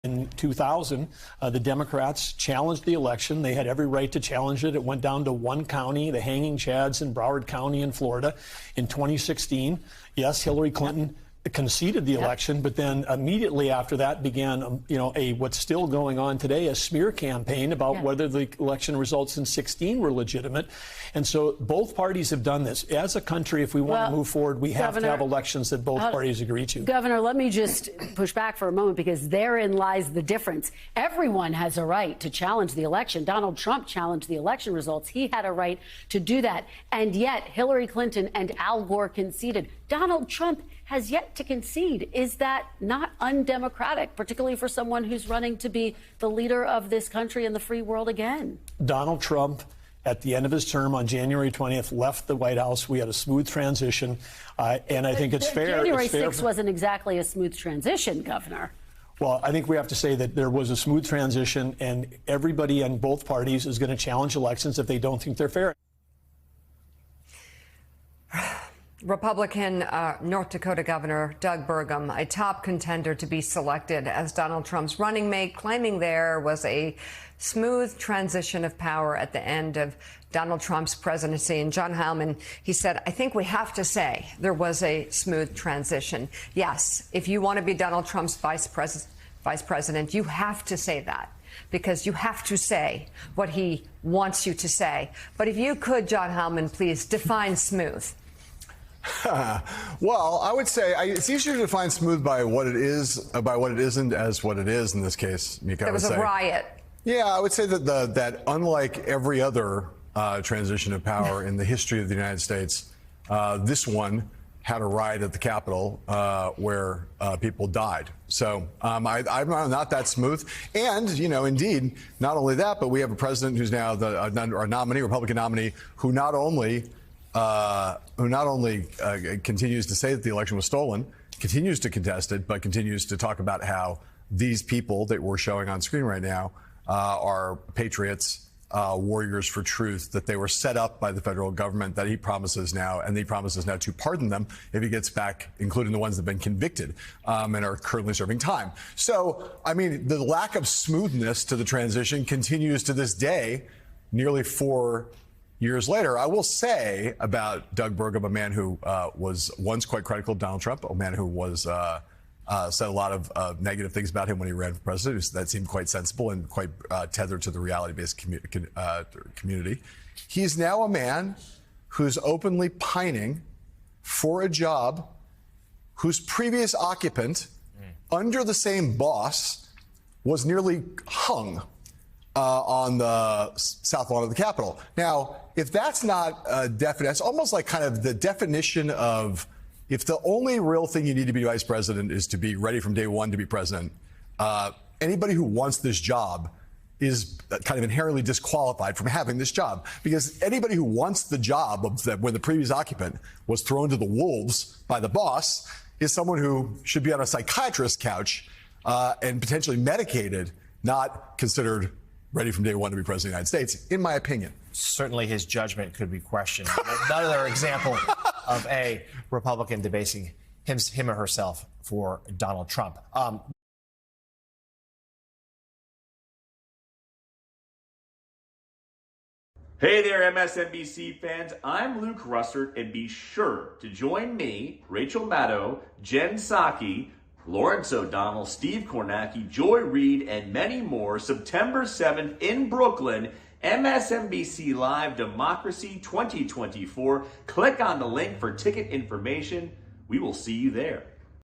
In 2000, the Democrats challenged the election. They had every right to challenge it. It went down to one county, the Hanging Chads in Broward County in Florida. In 2016, yes, Hillary Clinton conceded the election, but then immediately after that began, what's still going on today, a smear campaign about whether the election results in 16 were legitimate. And so both parties have done this. As a country, if we want to move forward, we have to have elections that both parties agree to. Governor, let me just push back for a moment, because therein lies the difference. Everyone has a right to challenge the election. Donald Trump challenged the election results. He had a right to do that. And yet Hillary Clinton and Al Gore conceded. Donald Trump has yet to concede. Is that not undemocratic, particularly for someone who's running to be the leader of this country and the free world again? Donald Trump, at the end of his term on January 20th, left the White House. We had a smooth transition, and I think it's fair. January 6th wasn't exactly a smooth transition, Governor. Well, I think we have to say that there was a smooth transition, and everybody in both parties is going to challenge elections if they don't think they're fair. Republican North Dakota Governor Doug Burgum, a top contender to be selected as Donald Trump's running mate, claiming there was a smooth transition of power at the end of Donald Trump's presidency. And John Heilemann, he said, I think we have to say there was a smooth transition. Yes, if you want to be Donald Trump's vice president, you have to say that, because you have to say what he wants you to say. But if you could, John Heilemann, please define smooth. Well, I would say it's easier to define smooth by what it is, by what it isn't, as what it is in this case. Mika, there was a riot. Yeah, I would say that that unlike every other transition of power in the history of the United States, this one had a riot at the Capitol where people died. So I'm not that smooth. And, indeed, not only that, but we have a president who's now our nominee, Republican nominee, who not only continues to say that the election was stolen, continues to contest it, but continues to talk about how these people that we're showing on screen right now are patriots, warriors for truth, that they were set up by the federal government, that he promises now to pardon them if he gets back, including the ones that have been convicted and are currently serving time. So, the lack of smoothness to the transition continues to this day, nearly 4 years later. I will say about Doug Burgum, a man who was once quite critical of Donald Trump, a man who was said a lot of negative things about him when he ran for president. That seemed quite sensible and quite tethered to the reality-based community. He's now a man who's openly pining for a job whose previous occupant, under the same boss, was nearly hung on the south lawn of the Capitol. Now, if that's not definite, it's almost like kind of the definition of, if the only real thing you need to be vice president is to be ready from day one to be president, anybody who wants this job is kind of inherently disqualified from having this job. Because anybody who wants the job when the previous occupant was thrown to the wolves by the boss is someone who should be on a psychiatrist's couch and potentially medicated, not considered ready from day one to be president of the United States, in my opinion. Certainly his judgment could be questioned. Another example of a Republican debasing him or herself for Donald Trump. Hey there, MSNBC fans. I'm Luke Russert, and be sure to join me, Rachel Maddow, Jen Psaki, Lawrence O'Donnell, Steve Kornacki, Joy Reid, and many more September 7th in Brooklyn, MSNBC Live Democracy 2024. Click on the link for ticket information. We will see you there.